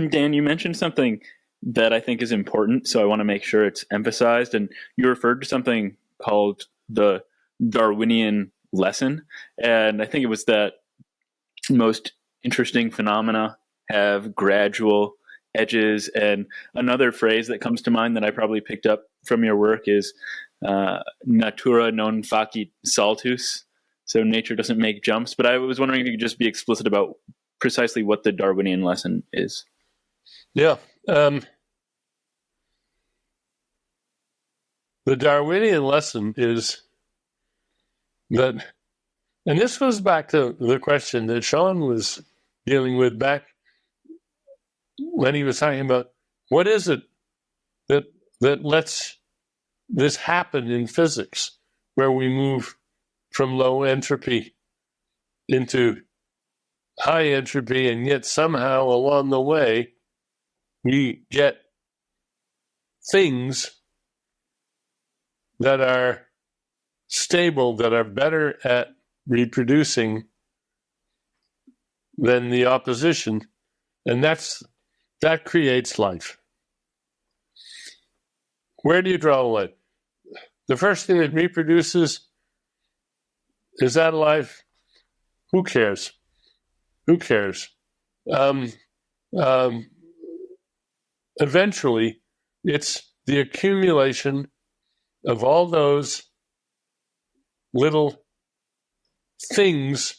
Dan, you mentioned something that I think is important, so I want to make sure it's emphasized. And you referred to something called the Darwinian lesson. And I think it was that most interesting phenomena have gradual edges. And another phrase that comes to mind that I probably picked up from your work is natura non facit saltus. So nature doesn't make jumps. But I was wondering if you could just be explicit about precisely what the Darwinian lesson is. Yeah. The Darwinian lesson is that, and this goes back to the question that Sean was dealing with back when he was talking about what is it that lets this happen in physics, where we move from low entropy into high entropy, and yet somehow along the way we get things that are stable, that are better at reproducing than the opposition, and that creates life. Where do you draw the line? The first thing that reproduces, is that alive? Who cares? Who cares? Eventually, it's the accumulation of all those little things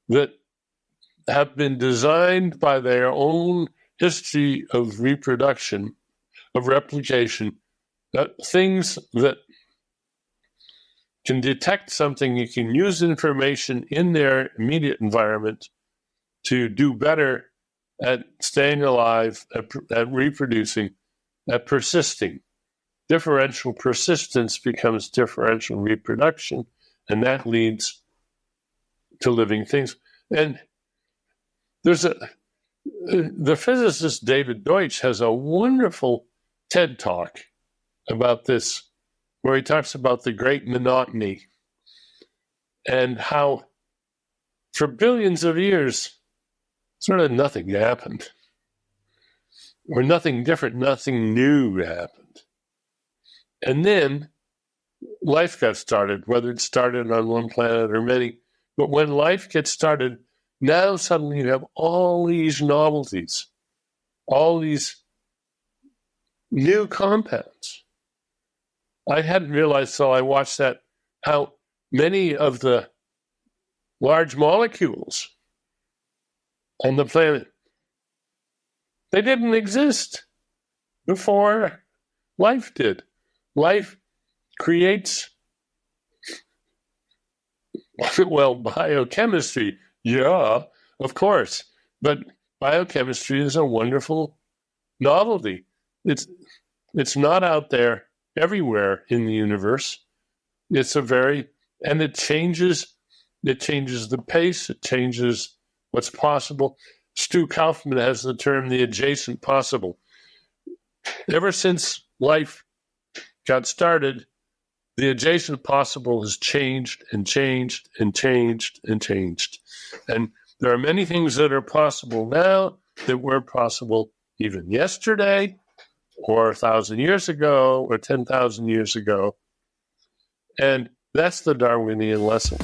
that have been designed by their own history of reproduction, of replication, things that can detect something. You can use information in their immediate environment to do better at staying alive, at reproducing, at persisting. Differential persistence becomes differential reproduction, and that leads to living things. And there's the physicist David Deutsch has a wonderful TED Talk about this, where he talks about the great monotony and how for billions of years, sort of nothing happened, or nothing different, nothing new happened. And then life got started, whether it started on one planet or many. But when life gets started, now suddenly you have all these novelties, all these new compounds. I hadn't realized till I watched that how many of the large molecules on the planet, they didn't exist before life did. Life creates, well, biochemistry, yeah, of course, but biochemistry is a wonderful novelty. It's not out there everywhere in the universe. It's and it changes the pace, it changes what's possible. Stu Kaufman has the term the adjacent possible. Ever since life got started, the adjacent possible has changed and changed and changed and changed. And there are many things that are possible now that were possible even yesterday, or 1,000 years ago, or 10,000 years ago. And that's the Darwinian lesson.